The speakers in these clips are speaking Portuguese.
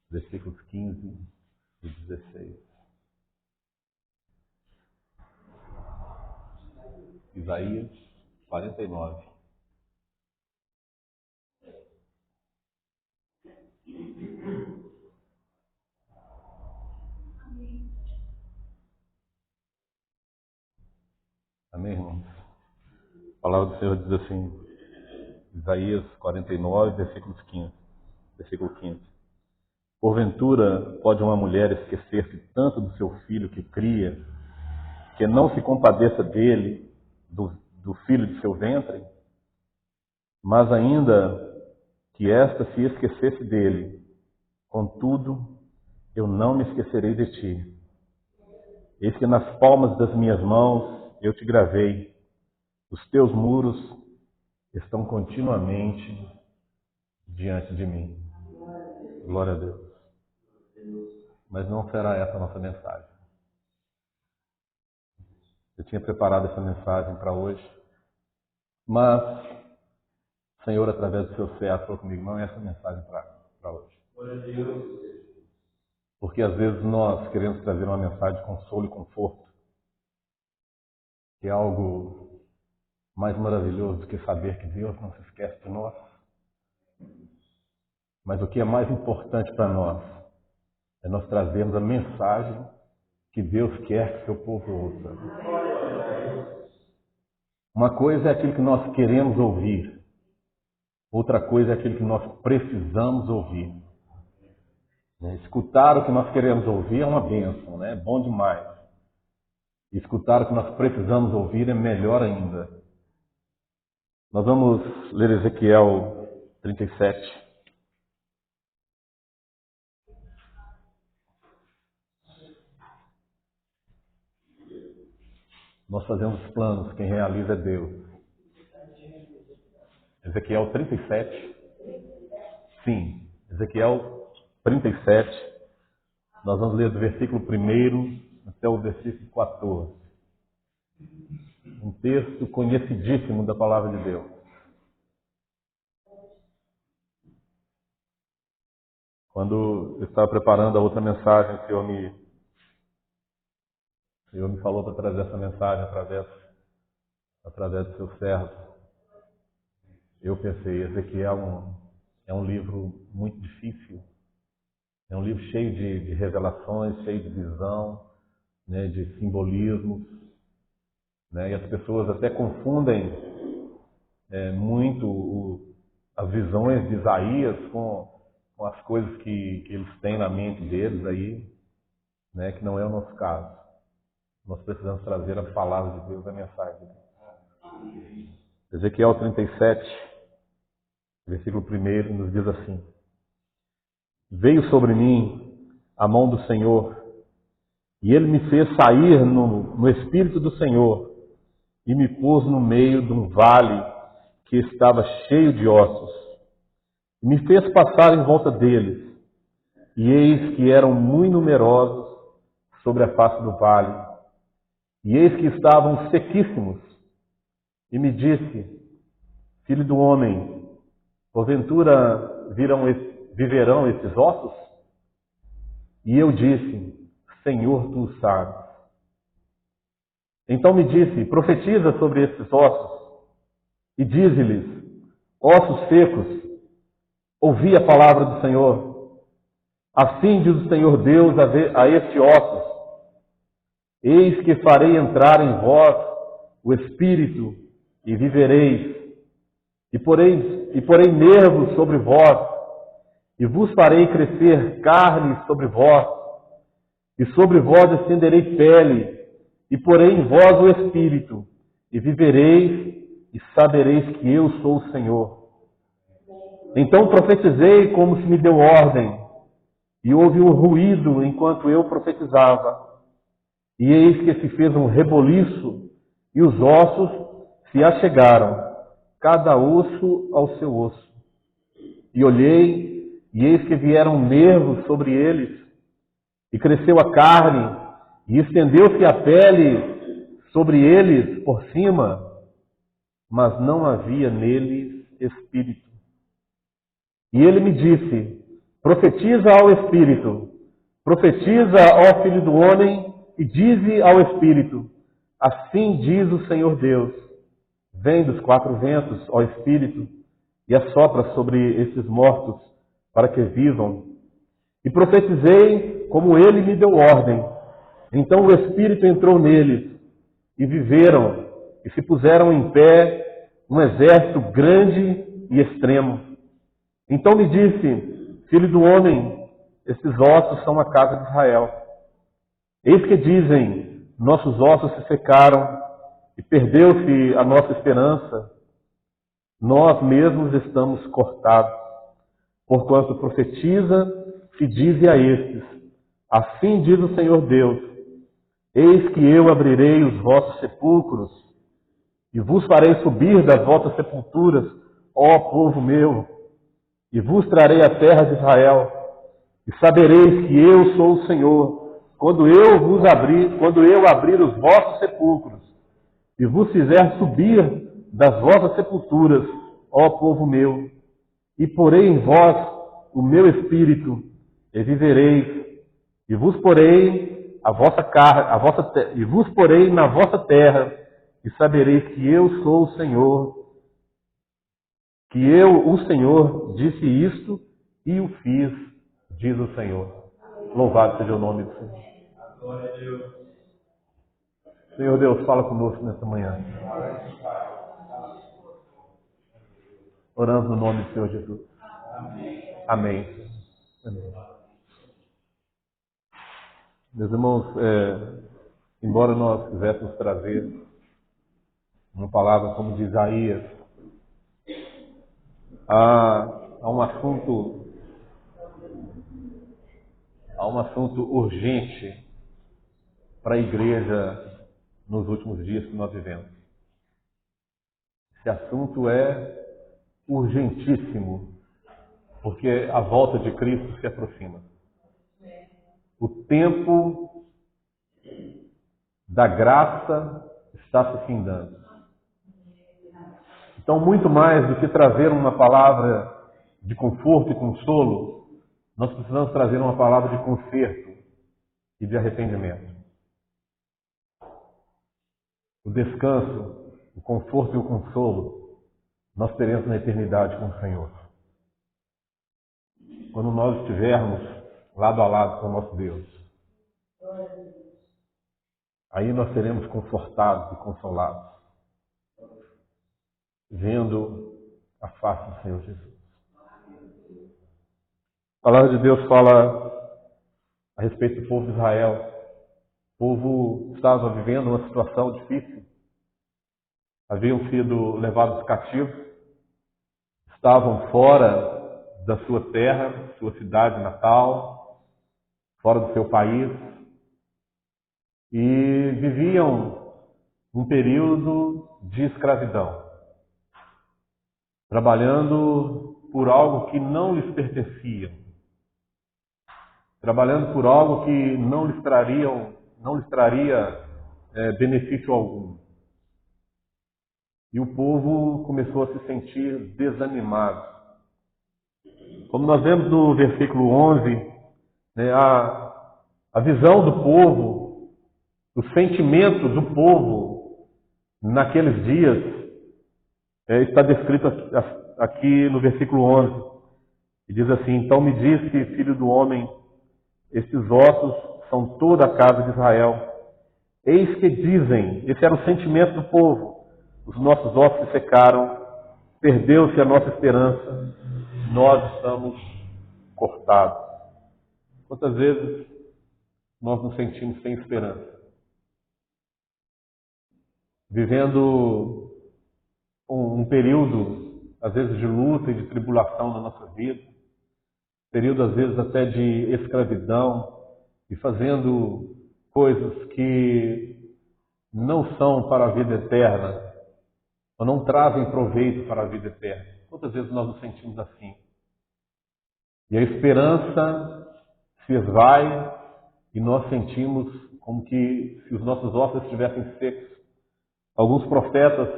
versículos 15 e 16. Isaías 49. Amém, irmãos? A palavra do Senhor diz assim, Isaías 49, versículo 15. Porventura, pode uma mulher esquecer-se tanto do seu filho que cria, que não se compadeça dele, do filho de seu ventre? Mas ainda que esta se esquecesse dele, contudo, eu não me esquecerei de ti. Eis que nas palmas das minhas mãos eu te gravei. Os teus muros estão continuamente diante de mim. Glória a Deus. Mas não será essa a nossa mensagem. Eu tinha preparado essa mensagem para hoje, mas o Senhor, através do seu servo, falou comigo, não é essa a mensagem para hoje. Glória a Deus. Porque às vezes nós queremos trazer uma mensagem de consolo e conforto, que é algo mais maravilhoso do que saber que Deus não se esquece de nós. Mas o que é mais importante para nós é nós trazermos a mensagem que Deus quer que seu povo ouça. Uma coisa é aquilo que nós queremos ouvir, outra coisa é aquilo que nós precisamos ouvir. Escutar o que nós queremos ouvir é uma bênção, né? É bom demais. Escutar o que nós precisamos ouvir é melhor ainda. Nós vamos ler Ezequiel 37. Nós fazemos planos, quem realiza é Deus. Ezequiel 37. Sim, Ezequiel 37. Nós vamos ler do versículo 1 até o versículo 14. Um texto conhecidíssimo da palavra de Deus. Quando eu estava preparando a outra mensagem, o Senhor me falou para trazer essa mensagem através do seu servo. Eu pensei, Ezequiel é um livro muito difícil. É um livro cheio de revelações, cheio de visão, né, de simbolismos. Né, e as pessoas até confundem muito as visões de Isaías com as coisas que eles têm na mente deles aí, né, que não é o nosso caso. Nós precisamos trazer a palavra de Deus, a mensagem de Deus. Ezequiel 37, versículo 1, nos diz assim: Veio sobre mim a mão do Senhor, e Ele me fez sair no Espírito do Senhor, e me pôs no meio de um vale que estava cheio de ossos. E me fez passar em volta deles, e eis que eram muito numerosos sobre a face do vale, e eis que estavam sequíssimos. E me disse: Filho do homem, porventura viverão esses ossos? E eu disse: Senhor, tu o sabes. Então me disse: Profetiza sobre esses ossos, e dize-lhes: Ossos secos, ouvi a palavra do Senhor. Assim diz o Senhor Deus a este ossos: Eis que farei entrar em vós o Espírito, e vivereis, e porei nervos sobre vós, e vos farei crescer carne sobre vós, e sobre vós estenderei pele, e porei em vós o Espírito, e vivereis, e sabereis que eu sou o Senhor. Então profetizei como se me deu ordem, e houve um ruído enquanto eu profetizava, e eis que se fez um reboliço, e os ossos se achegaram, cada osso ao seu osso. E olhei, e eis que vieram nervos sobre eles, e cresceu a carne, e estendeu-se a pele sobre eles por cima, mas não havia neles espírito. E ele me disse: profetiza ao Espírito, profetiza ao Filho do Homem, e dize ao Espírito: assim diz o Senhor Deus. Vem dos quatro ventos, ó Espírito, e assopra sobre esses mortos, para que vivam. E profetizei como ele me deu ordem. Então o Espírito entrou neles, e viveram, e se puseram em pé um exército grande e extremo. Então me disse: filho do homem, esses ossos são a casa de Israel. Eis que dizem: nossos ossos se secaram, e perdeu-se a nossa esperança. Nós mesmos estamos cortados. Porquanto profetiza e dize a estes: assim diz o Senhor Deus: eis que eu abrirei os vossos sepulcros, e vos farei subir das vossas sepulturas, ó povo meu, e vos trarei a terra de Israel, e sabereis que eu sou o Senhor, quando eu abrir os vossos sepulcros, e vos fizer subir das vossas sepulturas, ó povo meu, e porei em vós o meu espírito, e vivereis, e vos porei e vos porei na vossa terra, e sabereis que eu sou o Senhor, que eu, o Senhor, disse isto e o fiz, diz o Senhor. Louvado seja o nome do Senhor. Senhor Deus, fala conosco nessa manhã. Oramos no nome do Senhor Jesus. Amém. Amém. Meus irmãos, embora nós quiséssemos trazer uma palavra como de Isaías, há um assunto urgente para a igreja nos últimos dias que nós vivemos. Esse assunto é urgentíssimo, porque a volta de Cristo se aproxima. O tempo da graça está se findando. Então, muito mais do que trazer uma palavra de conforto e consolo, nós precisamos trazer uma palavra de conserto e de arrependimento. O descanso, o conforto e o consolo nós teremos na eternidade com o Senhor. Quando nós estivermos lado a lado com o nosso Deus. Aí nós seremos confortados e consolados, vendo a face do Senhor Jesus. A palavra de Deus fala a respeito do povo de Israel. O povo estava vivendo uma situação difícil. Haviam sido levados cativos, estavam fora da sua terra, sua cidade natal, fora do seu país, e viviam um período de escravidão, trabalhando por algo que não lhes pertencia, trabalhando por algo que não lhes traria benefício algum. E o povo começou a se sentir desanimado. Como nós vemos no versículo 11, a visão do povo, o sentimento do povo naqueles dias está descrito aqui no versículo 11. E diz assim: então me disse, filho do homem, estes ossos são toda a casa de Israel. Eis que dizem, esse era o sentimento do povo, os nossos ossos se secaram, perdeu-se a nossa esperança, nós estamos cortados. Quantas vezes nós nos sentimos sem esperança? Vivendo um período, às vezes, de luta e de tribulação na nossa vida, período, às vezes, até de escravidão, e fazendo coisas que não são para a vida eterna, ou não trazem proveito para a vida eterna. Quantas vezes nós nos sentimos assim? E a esperança se esvai e nós sentimos como que se os nossos ossos estivessem secos. Alguns profetas,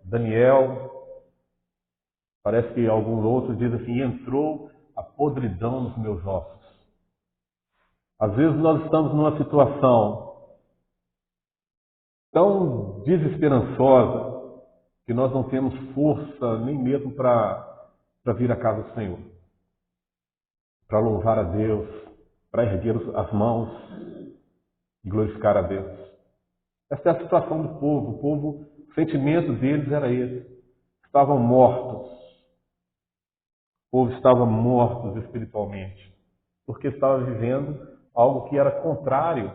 Daniel, Parece que alguns outros dizem assim, entrou a podridão nos meus ossos. Às vezes nós estamos numa situação tão desesperançosa que nós não temos força nem mesmo para vir à casa do Senhor, para louvar a Deus, para erguer as mãos e glorificar a Deus. Essa é a situação do povo. O povo, o sentimento deles era esse. Estavam mortos. O povo estava morto espiritualmente, porque estava vivendo algo que era contrário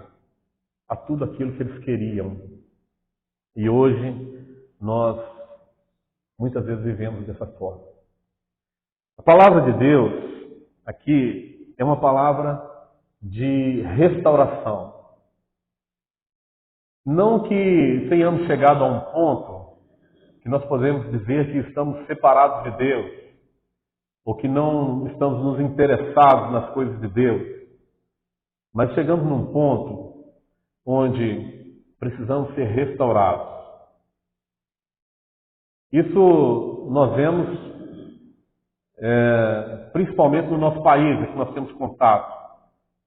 a tudo aquilo que eles queriam. E hoje nós muitas vezes vivemos dessa forma. A palavra de Deus aqui é uma palavra de restauração. Não que tenhamos chegado a um ponto que nós podemos dizer que estamos separados de Deus, ou que não estamos nos interessados nas coisas de Deus, mas chegamos num ponto onde precisamos ser restaurados. Isso nós vemos principalmente no nosso país, é que nós temos contato.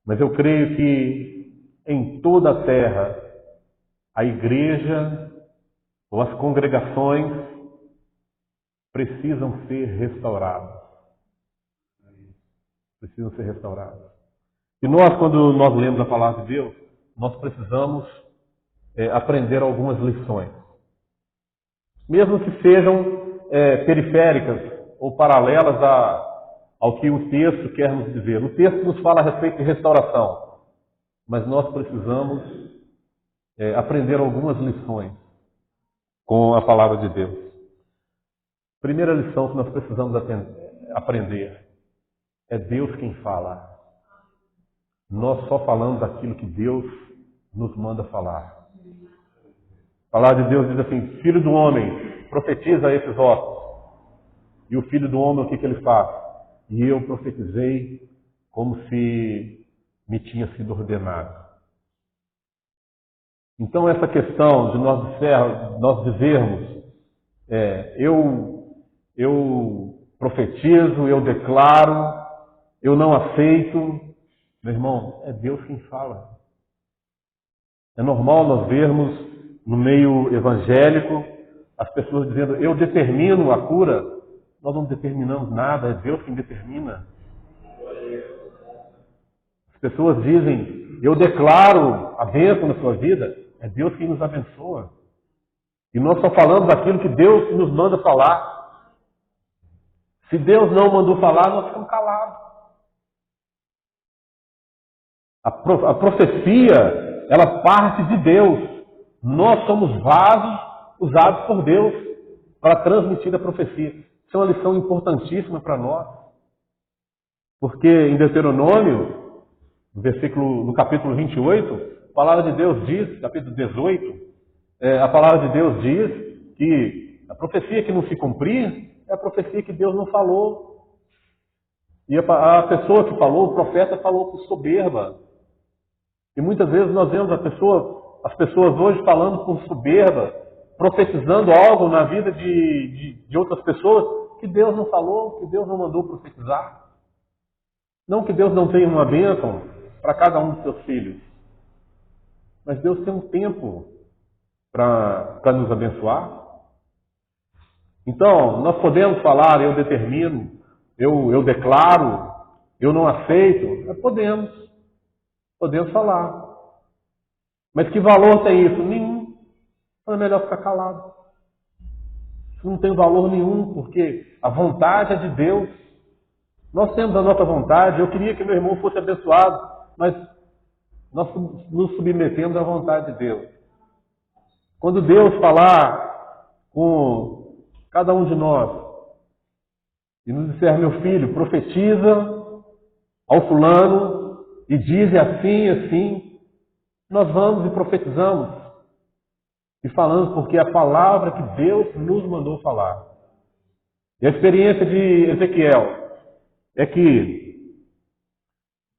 Mas eu creio que em toda a terra, a igreja ou as congregações precisam ser restauradas. Precisam ser restauradas. E nós, quando nós lemos a palavra de Deus, nós precisamos aprender algumas lições. Mesmo que sejam periféricas ou paralelas ao que o texto quer nos dizer. O texto nos fala a respeito de restauração, mas nós precisamos aprender algumas lições com a palavra de Deus. Primeira lição que nós precisamos aprender é Deus quem fala. Nós só falamos aquilo que Deus nos manda falar. A palavra de Deus diz assim, filho do homem, profetiza esses ossos. E o filho do homem, o que ele faz? E eu profetizei como se me tinha sido ordenado. Então essa questão de nós dizermos, eu profetizo, eu declaro, eu não aceito, meu irmão, é Deus quem fala. É normal nós vermos no meio evangélico as pessoas dizendo, eu determino a cura. Nós não determinamos nada, é Deus quem determina. As pessoas dizem, eu declaro a bênção na sua vida, é Deus quem nos abençoa. E nós só falamos aquilo que Deus nos manda falar. Se Deus não mandou falar, nós ficamos calados. A profecia, ela parte de Deus. Nós somos vasos usados por Deus para transmitir a profecia. Isso é uma lição importantíssima para nós. Porque em Deuteronômio, no capítulo 28, a palavra de Deus diz, capítulo 18, a palavra de Deus diz que a profecia que não se cumprir é a profecia que Deus não falou. E a pessoa que falou, o profeta falou com soberba. E muitas vezes nós vemos as pessoas hoje falando com soberba, profetizando algo na vida de outras pessoas que Deus não falou, que Deus não mandou profetizar. Não que Deus não tenha uma bênção para cada um dos seus filhos, mas Deus tem um tempo para nos abençoar. Então, nós podemos falar, eu determino, eu declaro, eu não aceito, mas podemos falar. Mas que valor tem isso? Nenhum. Então é melhor ficar calado. Isso não tem valor nenhum, porque a vontade é de Deus. Nós temos a nossa vontade. Eu queria que meu irmão fosse abençoado, mas nós nos submetemos à vontade de Deus. Quando Deus falar com cada um de nós e nos disser, meu filho, profetiza ao fulano e diz assim, assim, nós vamos e profetizamos e falamos porque é a palavra que Deus nos mandou falar. E a experiência de Ezequiel é que,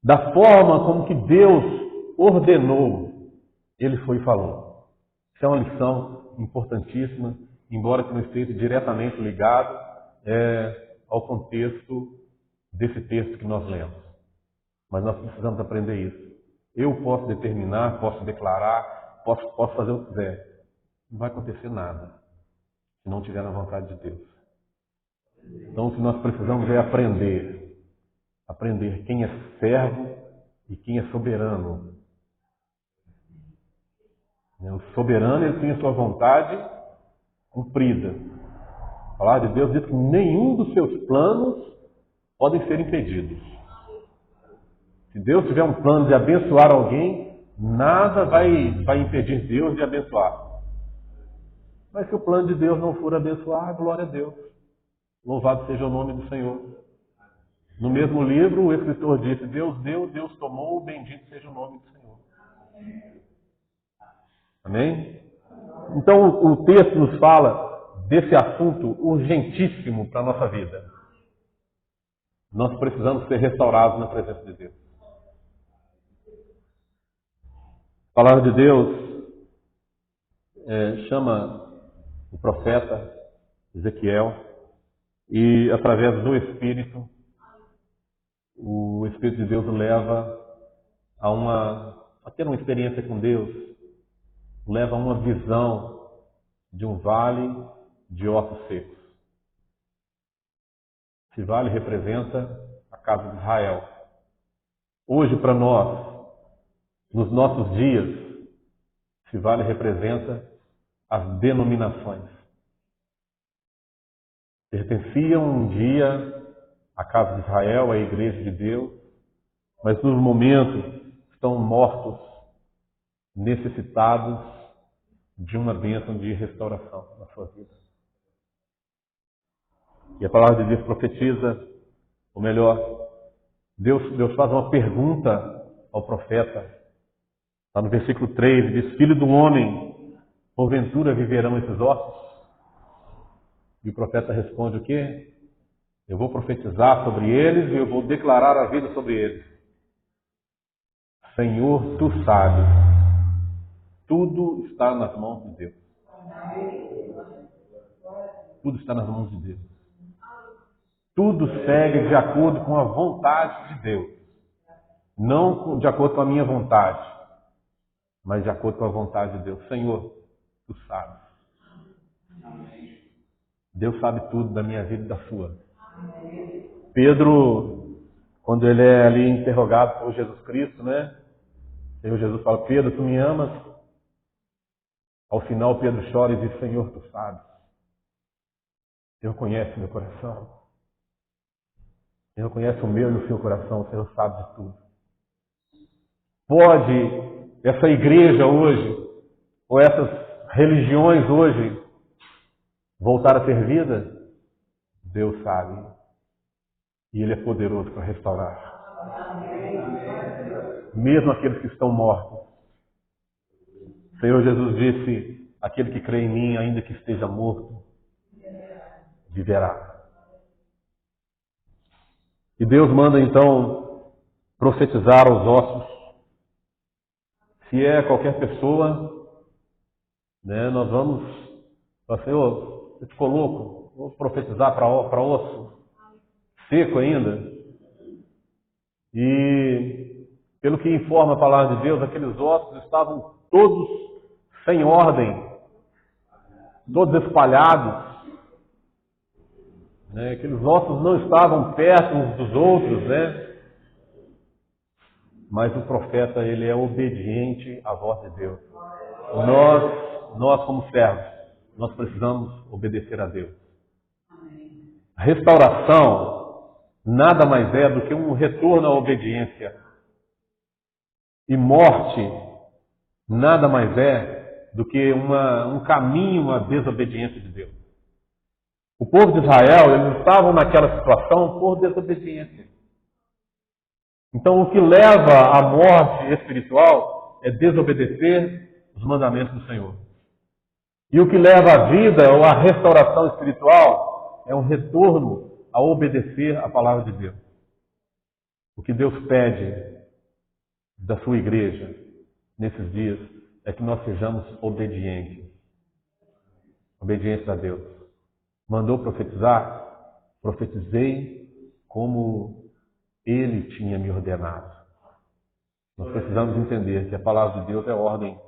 da forma como que Deus ordenou, ele foi e falou. Isso é uma lição importantíssima, embora que não esteja diretamente ligado ao contexto desse texto que nós lemos. Mas nós precisamos aprender isso. Eu posso determinar, posso declarar, posso fazer o que quiser. Não vai acontecer nada se não tiver na vontade de Deus. Então o que nós precisamos é aprender. Aprender quem é servo e quem é soberano. O soberano, ele tem a sua vontade cumprida. A palavra de Deus diz que nenhum dos seus planos podem ser impedidos. Se Deus tiver um plano de abençoar alguém, nada vai impedir Deus de abençoar. Mas se o plano de Deus não for abençoar, glória a Deus. Louvado seja o nome do Senhor. No mesmo livro, o escritor disse: Deus deu, Deus tomou, bendito seja o nome do Senhor. Amém? Então o texto nos fala desse assunto urgentíssimo para a nossa vida. Nós precisamos ser restaurados na presença de Deus. A palavra de Deus chama o profeta Ezequiel e, através do Espírito, o Espírito de Deus o leva a ter uma experiência com Deus, leva a uma visão de um vale de ossos secos. Esse vale representa a casa de Israel. Hoje, para nós, nos nossos dias, esse vale representa as denominações. Pertenciam um dia à casa de Israel, à igreja de Deus, mas nos momentos estão mortos, necessitados de uma bênção de restauração na sua vida. E a palavra de Deus profetiza, ou melhor, Deus faz uma pergunta ao profeta. Está no versículo 3, diz: Filho do homem, porventura viverão esses ossos? E o profeta responde o quê? Eu vou profetizar sobre eles e eu vou declarar a vida sobre eles. Senhor, tu sabes, tudo está nas mãos de Deus. Tudo está nas mãos de Deus. Tudo segue de acordo com a vontade de Deus. Não de acordo com a minha vontade, mas de acordo com a vontade de Deus. Senhor, tu sabes. Deus sabe tudo da minha vida e da sua. Pedro, quando ele é ali interrogado por Jesus Cristo, né? O Senhor Jesus fala: Pedro, tu me amas? Ao final, Pedro chora e diz: Senhor, tu sabes. O Senhor conhece meu coração. O Senhor conhece o meu e o seu coração. O Senhor sabe de tudo. Pode essa igreja hoje, ou essas religiões hoje, voltar a ter vida? Deus sabe. E Ele é poderoso para restaurar. Mesmo aqueles que estão mortos. O Senhor Jesus disse: aquele que crê em mim, ainda que esteja morto, viverá. E Deus manda então profetizar aos ossos. Se é qualquer pessoa, né, nós vamos falar: Senhor, você ficou louco? Vou profetizar para osso seco ainda. E pelo que informa a palavra de Deus, aqueles ossos estavam todos sem ordem, todos espalhados. Né? Aqueles ossos não estavam perto uns dos outros, né? Mas o profeta, ele é obediente à voz de Deus. Nós como servos, nós precisamos obedecer a Deus. Restauração nada mais é do que um retorno à obediência. E morte nada mais é do que um caminho à desobediência de Deus. O povo de Israel, eles estavam naquela situação por desobediência. Então, o que leva à morte espiritual é desobedecer os mandamentos do Senhor. E o que leva à vida ou à restauração espiritual é um retorno a obedecer a palavra de Deus. O que Deus pede da sua igreja nesses dias é que nós sejamos obedientes. Obedientes a Deus. Mandou profetizar? Profetizei como Ele tinha me ordenado. Nós precisamos entender que a palavra de Deus é ordem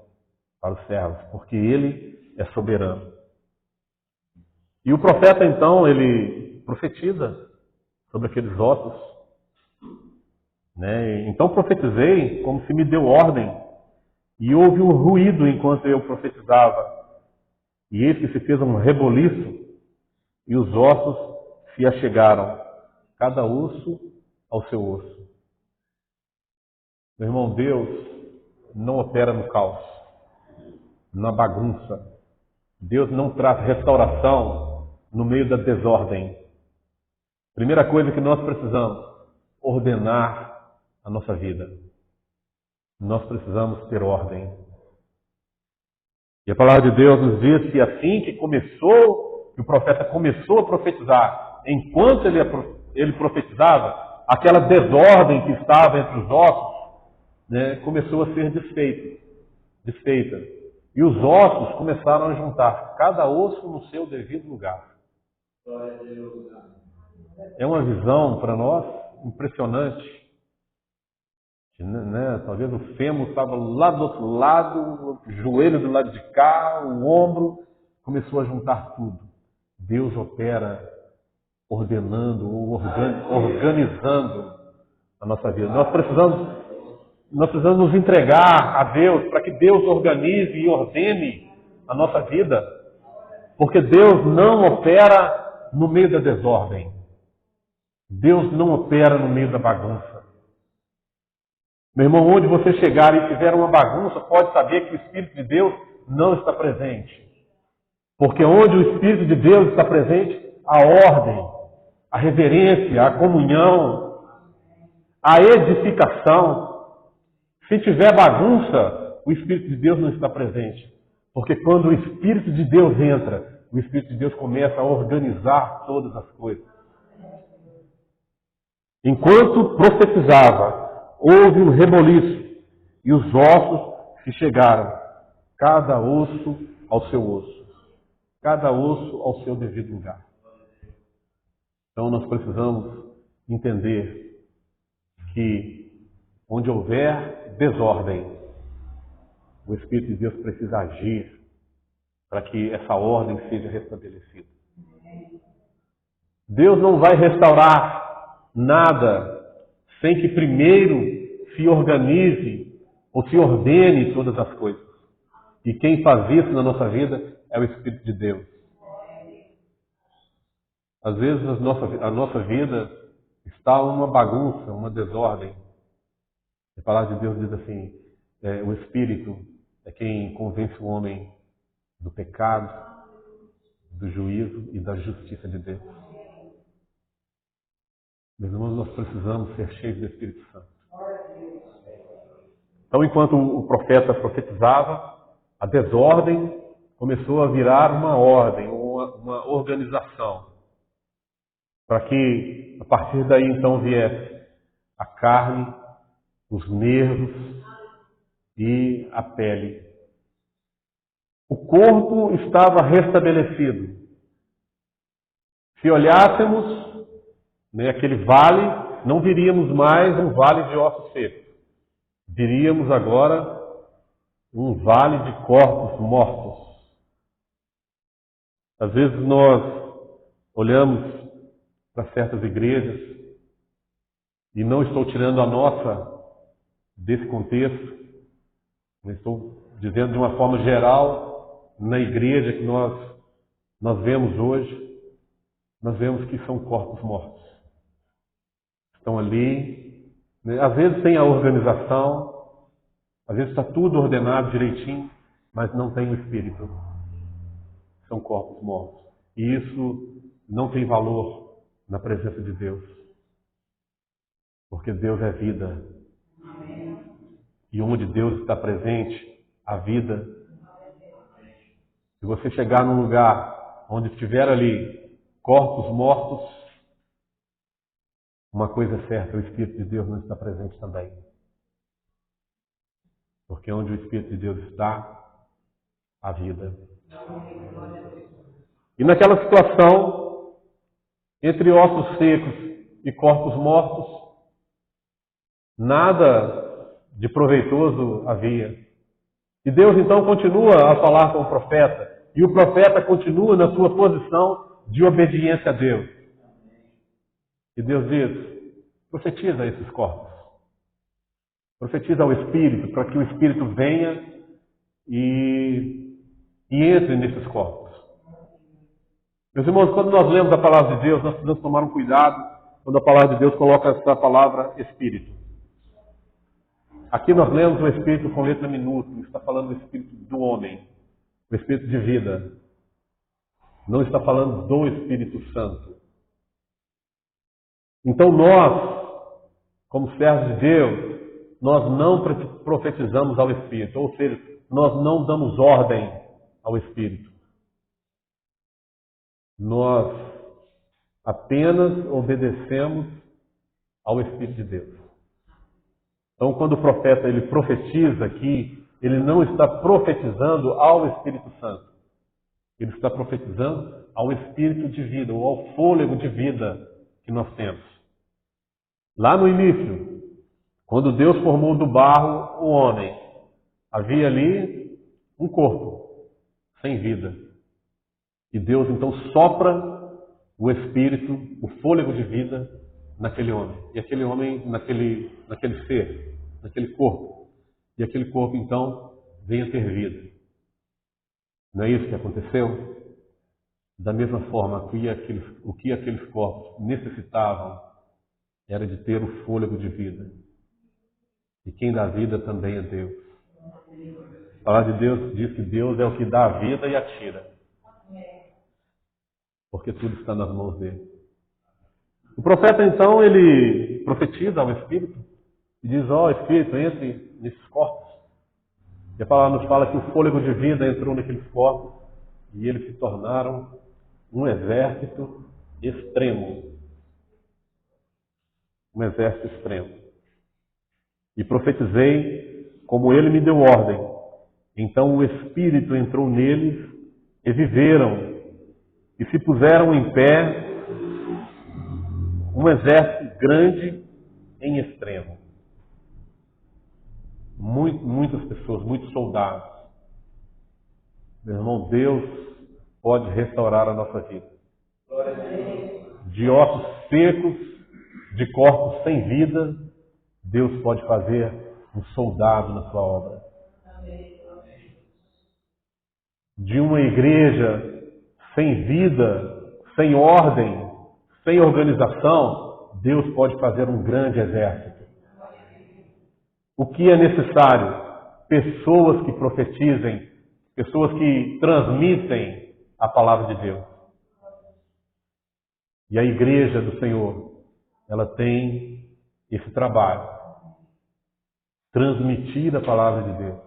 para os servos, porque Ele é soberano. E o profeta, então, ele profetiza sobre aqueles ossos. Então profetizei como se me deu ordem, e houve um ruído enquanto eu profetizava. E eis que se fez um reboliço, e os ossos se achegaram, cada osso ao seu osso. Meu irmão, Deus não opera no caos, na bagunça. Deus não traz restauração no meio da desordem. Primeira coisa que nós precisamos, ordenar a nossa vida. Nós precisamos ter ordem. E a palavra de Deus nos diz que assim que o profeta começou a profetizar, enquanto ele profetizava, aquela desordem que estava entre os ossos, começou a ser desfeita. E os ossos começaram a juntar, cada osso no seu devido lugar. É uma visão para nós impressionante. Talvez o fêmur estava lá do outro lado, o joelho do lado de cá, o ombro, começou a juntar tudo. Deus opera ordenando ou organizando a nossa vida. Nós precisamos nos entregar a Deus para que Deus organize e ordene a nossa vida. Porque Deus não opera no meio da desordem. Deus não opera no meio da bagunça. Meu irmão, onde você chegar e tiver uma bagunça, pode saber que o Espírito de Deus não está presente. Porque onde o Espírito de Deus está presente, a ordem, a reverência, a comunhão, a edificação. Se tiver bagunça, o Espírito de Deus não está presente. Porque quando o Espírito de Deus entra, o Espírito de Deus começa a organizar todas as coisas. Enquanto profetizava, houve um reboliço, e os ossos se chegaram, cada osso ao seu osso, cada osso ao seu devido lugar. Então nós precisamos entender que onde houver desordem, o Espírito de Deus precisa agir para que essa ordem seja restabelecida. Deus não vai restaurar nada sem que primeiro se organize ou se ordene todas as coisas. E quem faz isso na nossa vida é o Espírito de Deus. Às vezes a nossa vida está uma bagunça, uma desordem. A palavra de Deus diz assim, o Espírito é quem convence o homem do pecado, do juízo e da justiça de Deus. Meus irmãos, nós precisamos ser cheios do Espírito Santo. Então, enquanto o profeta profetizava, a desordem começou a virar uma ordem, uma organização. Para que, a partir daí, então, viesse a carne, os nervos e a pele. O corpo estava restabelecido. Se olhássemos aquele vale, não viríamos mais um vale de ossos secos. Viríamos agora um vale de corpos mortos. Às vezes nós olhamos para certas igrejas, e não estou tirando a nossa desse contexto, mas estou dizendo de uma forma geral, na igreja que nós vemos hoje, nós vemos que são corpos mortos. Estão ali, às vezes tem a organização, às vezes está tudo ordenado direitinho, mas não tem o Espírito. São corpos mortos. E isso não tem valor na presença de Deus. Porque Deus é vida. E onde Deus está presente, a vida. Se você chegar num lugar onde estiver ali corpos mortos, uma coisa é certa, o Espírito de Deus não está presente também. Porque onde o Espírito de Deus está, a vida. E naquela situação, entre ossos secos e corpos mortos, nada de proveitoso havia. E Deus então continua a falar com o profeta, e o profeta continua na sua posição de obediência a Deus. E Deus diz: profetiza esses corpos. Profetiza ao Espírito, para que o Espírito venha e entre nesses corpos. Meus irmãos, quando nós lemos a palavra de Deus, nós precisamos tomar um cuidado quando a palavra de Deus coloca essa palavra Espírito. Aqui nós lemos o Espírito com letra minúscula, está falando do Espírito do homem, o Espírito de vida. Não está falando do Espírito Santo. Então nós, como servos de Deus, nós não profetizamos ao Espírito, ou seja, nós não damos ordem ao Espírito. Nós apenas obedecemos ao Espírito de Deus. Então, quando o profeta ele profetiza aqui, ele não está profetizando ao Espírito Santo. Ele está profetizando ao Espírito de vida, ou ao fôlego de vida que nós temos. Lá no início, quando Deus formou do barro o homem, havia ali um corpo sem vida. E Deus então sopra o Espírito, o fôlego de vida naquele homem. E aquele homem, naquele ser, naquele corpo. E aquele corpo então vem a ter vida. Não é isso que aconteceu? Da mesma forma, o que aqueles corpos necessitavam era de ter o fôlego de vida. E quem dá vida também é Deus. A palavra de Deus diz que Deus é o que dá a vida e a tira. Porque tudo está nas mãos dele. O profeta então, ele profetiza ao Espírito e diz: ó, Espírito, entre nesses corpos. E a palavra nos fala que o fôlego de vida entrou naqueles corpos e eles se tornaram um exército extremo. Um exército extremo. E profetizei como ele me deu ordem. Então o Espírito entrou neles e viveram. E se puseram em pé um exército grande em extremo. Muitas pessoas, muitos soldados. Meu irmão, Deus pode restaurar a nossa vida. De ossos secos, de corpos sem vida, Deus pode fazer um soldado na sua obra. De uma igreja sem vida, sem ordem, sem organização, Deus pode fazer um grande exército. O que é necessário? Pessoas que profetizem, pessoas que transmitem a palavra de Deus. E a igreja do Senhor, ela tem esse trabalho. Transmitir a palavra de Deus.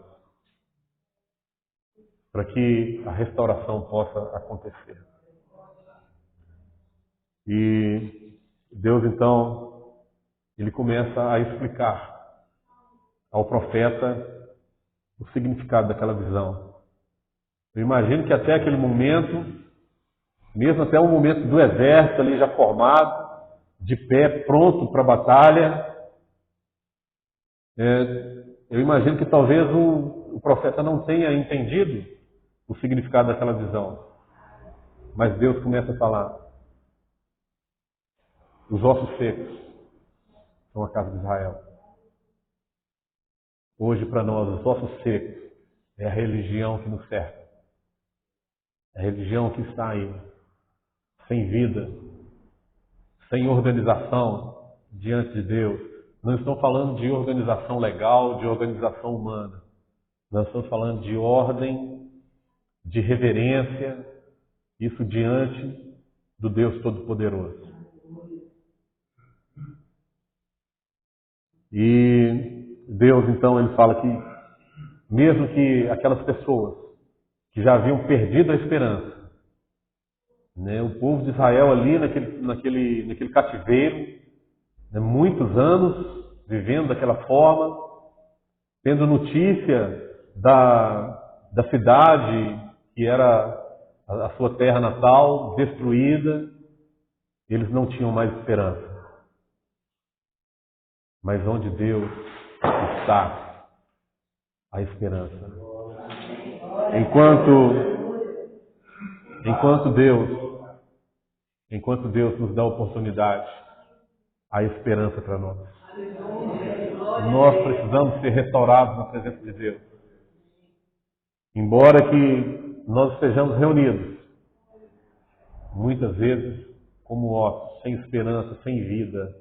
Para que a restauração possa acontecer. E Deus então, ele começa a explicar ao profeta o significado daquela visão. Eu imagino que até aquele momento, mesmo até o momento do exército ali já formado, de pé, pronto para a batalha, eu imagino que talvez o profeta não tenha entendido o significado daquela visão. Mas Deus começa a falar. Os ossos secos são a casa de Israel. Hoje para nós, os ossos secos é a religião que nos cerca. É a religião que está aí, sem vida, sem organização diante de Deus. Não estou falando de organização legal, de organização humana. Nós estamos falando de ordem, de reverência, isso diante do Deus Todo-Poderoso. E Deus, então, ele fala que, mesmo que aquelas pessoas que já haviam perdido a esperança, né, o povo de Israel ali naquele cativeiro, né, muitos anos vivendo daquela forma, tendo notícia da cidade que era a sua terra natal, destruída, Eles não tinham mais esperança. Mas onde Deus está, a esperança. Enquanto Deus nos dá a oportunidade, há esperança para nós. Nós precisamos ser restaurados na presença de Deus. Embora que nós estejamos reunidos, muitas vezes como ossos, sem esperança, sem vida,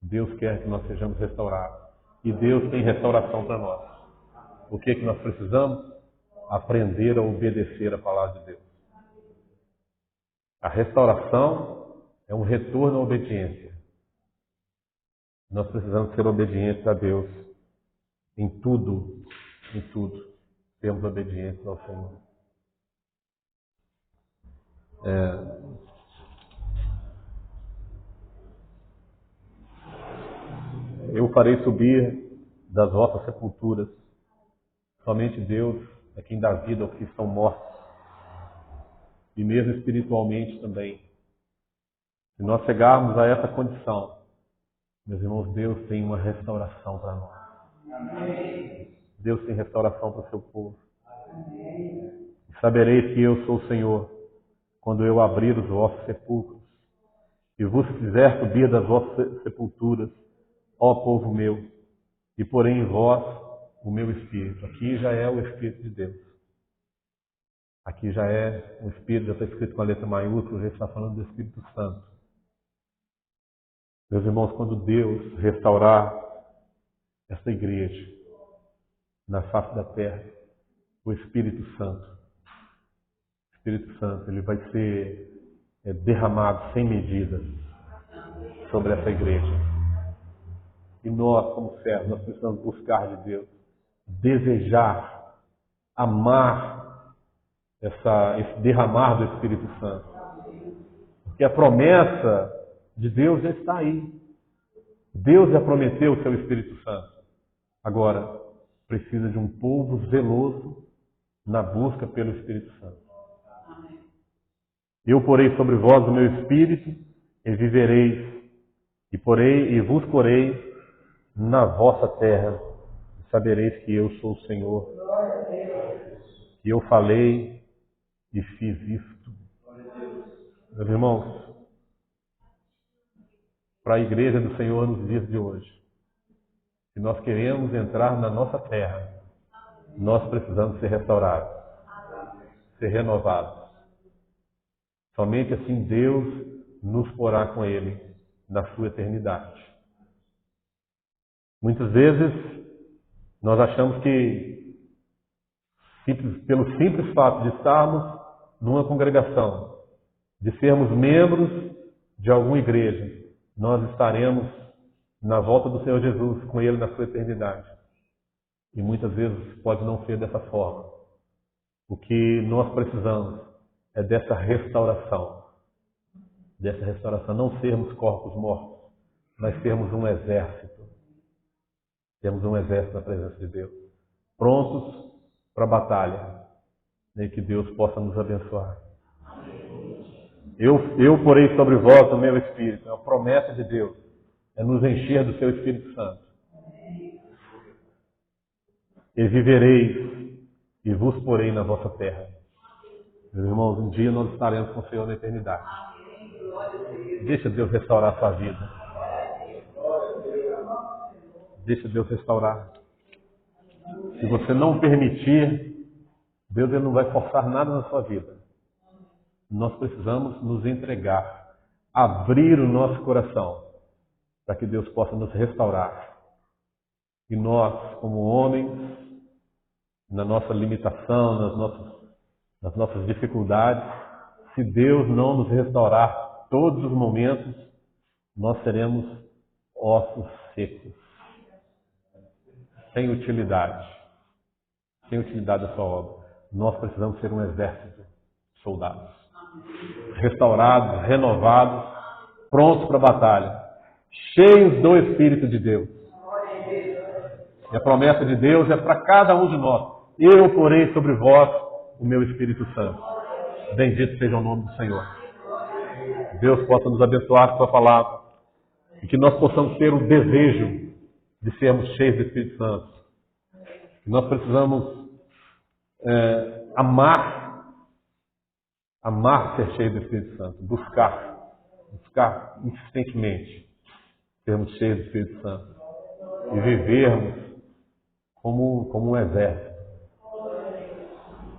Deus quer que nós sejamos restaurados. E Deus tem restauração para nós. O que é que nós precisamos? Aprender a obedecer a palavra de Deus. A restauração é um retorno à obediência. Nós precisamos ser obedientes a Deus em tudo, em tudo. Temos obediência ao Senhor. Eu farei subir das vossas sepulturas. Somente Deus é quem dá vida aos que estão mortos. E mesmo espiritualmente também. Se nós chegarmos a essa condição, meus irmãos, Deus tem uma restauração para nós. Amém. Deus tem restauração para o seu povo. Amém. Sabereis que eu sou o Senhor, quando eu abrir os vossos sepulcros, e vos fizer subir das vossas sepulturas, ó povo meu, e porém em vós o meu Espírito. Aqui já é o Espírito de Deus. Aqui já é o Espírito, já está escrito com a letra maiúscula, já está falando do Espírito Santo. Meus irmãos, quando Deus restaurar essa igreja na face da terra, o Espírito Santo, ele vai ser derramado sem medida sobre essa igreja. E nós, como servos, nós precisamos buscar de Deus, desejar, amar esse derramar do Espírito Santo. Porque a promessa de Deus já está aí. Deus já prometeu o seu Espírito Santo. Agora, precisa de um povo zeloso na busca pelo Espírito Santo. Eu porei sobre vós o meu Espírito e vivereis, e vos porei na vossa terra. E sabereis que eu sou o Senhor. Que eu falei e fiz isto. Meus irmãos, para a igreja do Senhor nos dias de hoje, se nós queremos entrar na nossa terra, nós precisamos ser restaurados, ser renovados. Somente assim Deus nos porá com Ele na sua eternidade. Muitas vezes nós achamos que pelo simples fato de estarmos numa congregação, de sermos membros de alguma igreja, nós estaremos na volta do Senhor Jesus com Ele na sua eternidade. E muitas vezes pode não ser dessa forma. O que nós precisamos é dessa restauração. Dessa restauração, não sermos corpos mortos, mas sermos um exército. Temos um exército na presença de Deus. Prontos para a batalha. E que Deus possa nos abençoar. Eu porei sobre vós o meu Espírito. É a promessa de Deus. É nos encher do seu Espírito Santo. E vivereis e vos porei na vossa terra. Meus irmãos, um dia nós estaremos com o Senhor na eternidade. Deixa Deus restaurar a sua vida. Deixa Deus restaurar. Se você não permitir, Deus ele não vai forçar nada na sua vida. Nós precisamos nos entregar, abrir o nosso coração, para que Deus possa nos restaurar. E nós, como homens, na nossa limitação, nas nossas dificuldades, se Deus não nos restaurar todos os momentos, nós seremos ossos secos, sem utilidade da sua obra. Nós precisamos ser um exército de soldados, restaurados, renovados, prontos para a batalha, cheios do Espírito de Deus. E a promessa de Deus é para cada um de nós. Eu porei sobre vós o meu Espírito Santo. Bendito seja o nome do Senhor. Que Deus possa nos abençoar com a sua palavra e que nós possamos ter o desejo de sermos cheios do Espírito Santo. Que nós precisamos amar ser cheio do Espírito Santo, buscar insistentemente sermos cheios do Espírito Santo e vivermos como um exército.